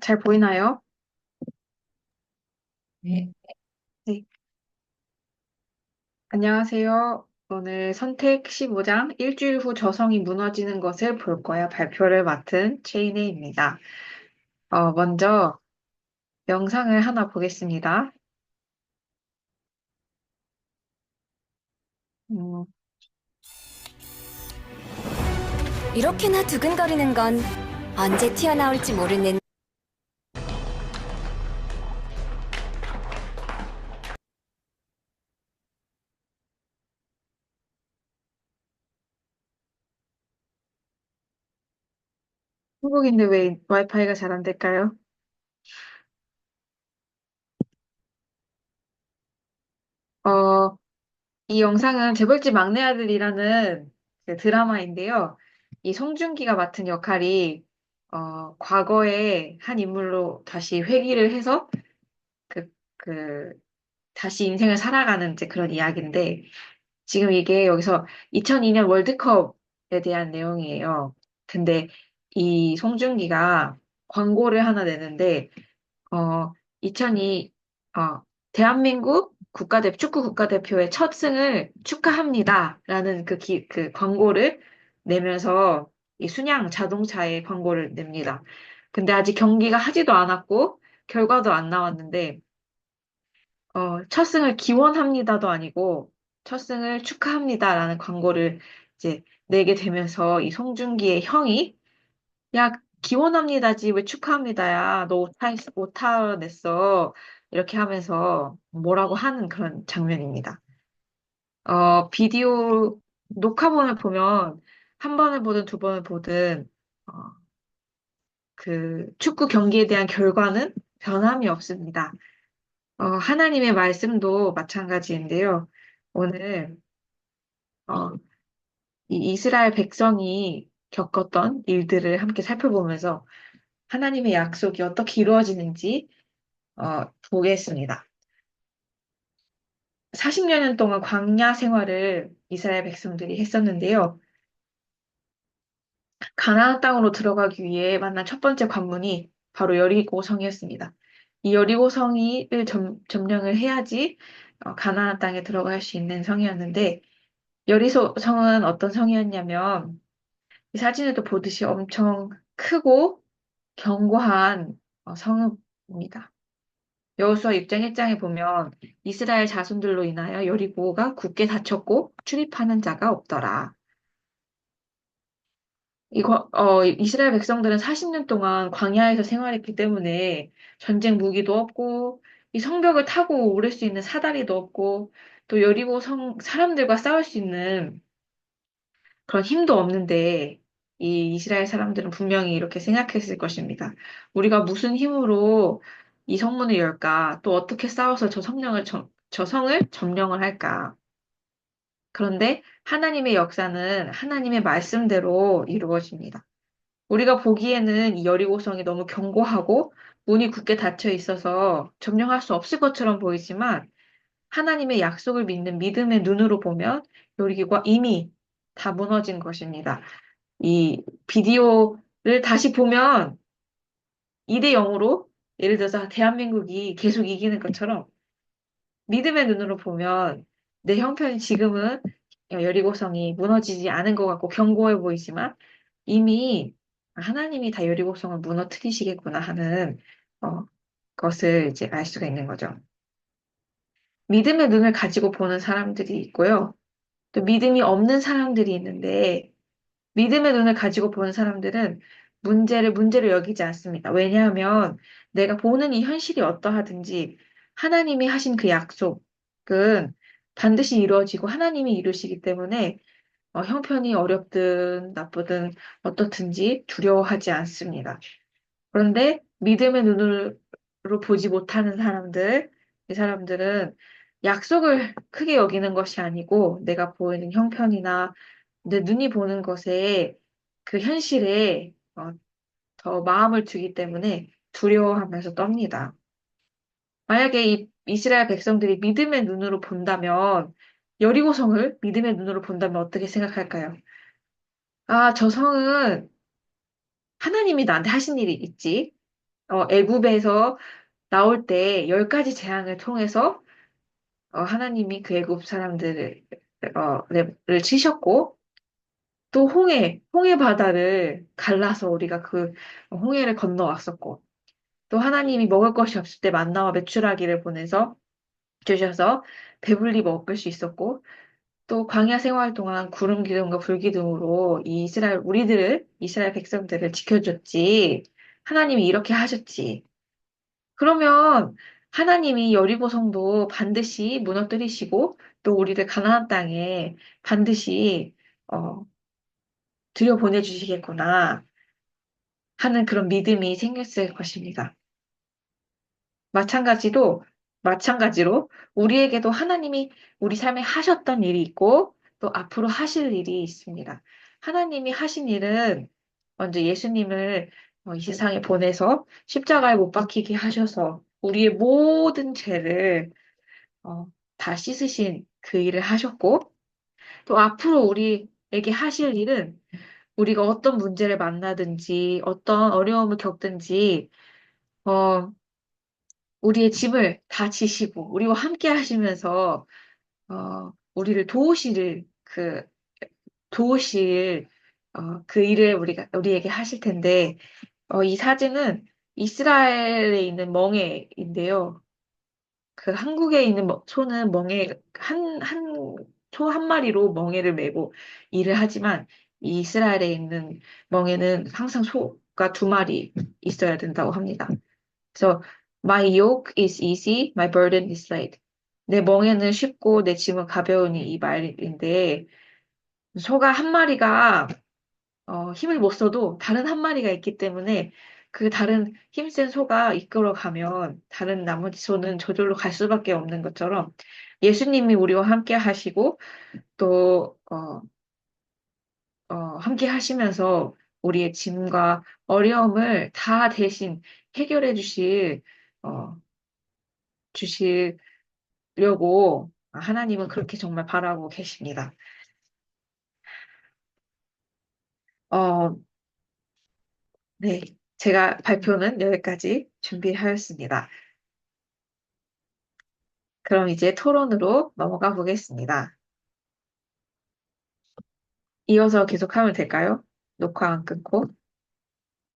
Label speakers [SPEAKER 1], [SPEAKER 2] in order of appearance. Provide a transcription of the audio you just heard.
[SPEAKER 1] 잘 보이나요?
[SPEAKER 2] 네.
[SPEAKER 1] 네. 안녕하세요. 오늘 선택 15장 일주일 후 저성이 무너지는 것을 볼 거야 발표를 맡은 최인혜입니다. 먼저 영상을 하나 보겠습니다. 음,
[SPEAKER 3] 이렇게나 두근거리는 건 언제 튀어나올지 모르는
[SPEAKER 1] 한국인데 왜 와이파이가 잘 안 될까요? 어, 이 영상은 재벌집 막내 아들이라는 그 드라마인데요. 이 송중기가 맡은 역할이 과거의 한 인물로 다시 회귀를 해서 그, 그 다시 인생을 살아가는 이제 그런 이야기인데, 지금 이게 여기서 2002년 월드컵에 대한 내용이에요. 근데 이 송중기가 광고를 하나 내는데, 어, 2002, 대한민국 축구 국가대표의 첫 승을 축하합니다. 라는 그 광고를 내면서 이 순양 자동차의 광고를 냅니다. 근데 아직 경기가 하지도 않았고, 결과도 안 나왔는데, 첫 승을 기원합니다도 아니고, 첫 승을 축하합니다라는 광고를 이제 내게 되면서 이 송중기의 형이, 야, 기원합니다지 왜 축하합니다야. 너 오타 냈어. 이렇게 하면서 뭐라고 하는 그런 장면입니다. 비디오 녹화본을 보면 한 번을 보든 두 번을 보든, 어, 그 축구 경기에 대한 결과는 변함이 없습니다. 하나님의 말씀도 마찬가지인데요. 오늘 어, 이 이스라엘 백성이 겪었던 일들을 함께 살펴보면서 하나님의 약속이 어떻게 이루어지는지 보겠습니다. 40년 동안 광야 생활을 이스라엘 백성들이 했었는데요. 가나안 땅으로 들어가기 위해 만난 첫 번째 관문이 바로 여리고 성이었습니다. 이 여리고 성이를 점령을 해야지 가나안 땅에 들어갈 수 있는 성이었는데 여리소 성은 어떤 성이었냐면 이 사진에도 보듯이 엄청 크고 견고한 성읍입니다. 여호수아 6장 1장에 보면 이스라엘 자손들로 인하여 여리고가 굳게 닫혔고 출입하는 자가 없더라. 이스라엘 백성들은 40년 동안 광야에서 생활했기 때문에 전쟁 무기도 없고 이 성벽을 타고 오를 수 있는 사다리도 없고 또 여리고 성 사람들과 싸울 수 있는 그런 힘도 없는데 이 이스라엘 사람들은 분명히 이렇게 생각했을 것입니다. 우리가 무슨 힘으로 이 성문을 열까? 또 어떻게 싸워서 저 성을 점령을 할까? 그런데 하나님의 역사는 하나님의 말씀대로 이루어집니다. 우리가 보기에는 이 여리고성이 너무 견고하고 문이 굳게 닫혀 있어서 점령할 수 없을 것처럼 보이지만 하나님의 약속을 믿는 믿음의 눈으로 보면 여리고가 이미 다 무너진 것입니다. 이 비디오를 다시 보면 2대 0으로 예를 들어서 대한민국이 계속 이기는 것처럼 믿음의 눈으로 보면 내 형편이 지금은 여리고성이 무너지지 않은 것 같고 견고해 보이지만 이미 하나님이 다 여리고성을 무너뜨리시겠구나 하는 어, 것을 이제 알 수가 있는 거죠. 믿음의 눈을 가지고 보는 사람들이 있고요. 또 믿음이 없는 사람들이 있는데 믿음의 눈을 가지고 보는 사람들은 문제를 여기지 않습니다. 왜냐하면 내가 보는 이 현실이 어떠하든지 하나님이 하신 그 약속은 반드시 이루어지고 하나님이 이루시기 때문에 형편이 어렵든 나쁘든 어떻든지 두려워하지 않습니다. 그런데 믿음의 눈으로 보지 못하는 사람들, 이 사람들은 약속을 크게 여기는 것이 아니고 내가 보이는 형편이나 내 눈이 보는 것에 그 현실에 더 마음을 두기 때문에 두려워하면서 떱니다. 만약에 이 이스라엘 백성들이 믿음의 눈으로 본다면 여리고성을 믿음의 눈으로 본다면 어떻게 생각할까요? 아, 저 성은 하나님이 나한테 하신 일이 있지. 애굽에서 나올 때 열 가지 재앙을 통해서 하나님이 그 애굽 사람들을 를 치셨고 또 홍해 바다를 갈라서 우리가 그 홍해를 건너왔었고 또 하나님이 먹을 것이 없을 때 만나와 메추라기를 보내서 주셔서 배불리 먹을 수 있었고 또 광야 생활 동안 구름 기둥과 불 기둥으로 이스라엘 백성들을 지켜줬지. 하나님이 이렇게 하셨지. 그러면 하나님이 여리고 성도 반드시 무너뜨리시고 또 우리를 가나안 땅에 반드시 어, 들여보내주시겠구나 하는 그런 믿음이 생겼을 것입니다. 마찬가지로 우리에게도 하나님이 우리 삶에 하셨던 일이 있고 또 앞으로 하실 일이 있습니다. 하나님이 하신 일은 먼저 예수님을 이 세상에 보내서 십자가에 못 박히게 하셔서 우리의 모든 죄를 어, 다 씻으신 그 일을 하셨고 또 앞으로 우리에게 하실 일은 우리가 어떤 문제를 만나든지 어떤 어려움을 겪든지 어, 우리의 짐을 다 지시고 우리와 함께 하시면서 우리를 도우실 그 일을 우리에게 하실 텐데 이 사진은 이스라엘에 있는 멍에인데요. 그 한국에 있는 소는 소 한 마리로 멍에를 메고 일을 하지만 이 이스라엘에 있는 멍에는 항상 소가 두 마리 있어야 된다고 합니다. 그래서 my yoke is easy, my burden is light. 내 멍에는 쉽고 내 짐은 가벼우니 이 말인데 소가 한 마리가 힘을 못 써도 다른 한 마리가 있기 때문에 그 다른 힘센 소가 이끌어가면 다른 나머지 소는 저절로 갈 수밖에 없는 것처럼 예수님이 우리와 함께 하시고 또 함께 하시면서 우리의 짐과 어려움을 다 대신 해결해 어, 주시려고 하나님은 그렇게 정말 바라고 계십니다. 어, 네. 제가 발표는 여기까지 준비하였습니다. 그럼 이제 토론으로 넘어가 보겠습니다. 이어서 계속하면 될까요? 녹화 안 끊고.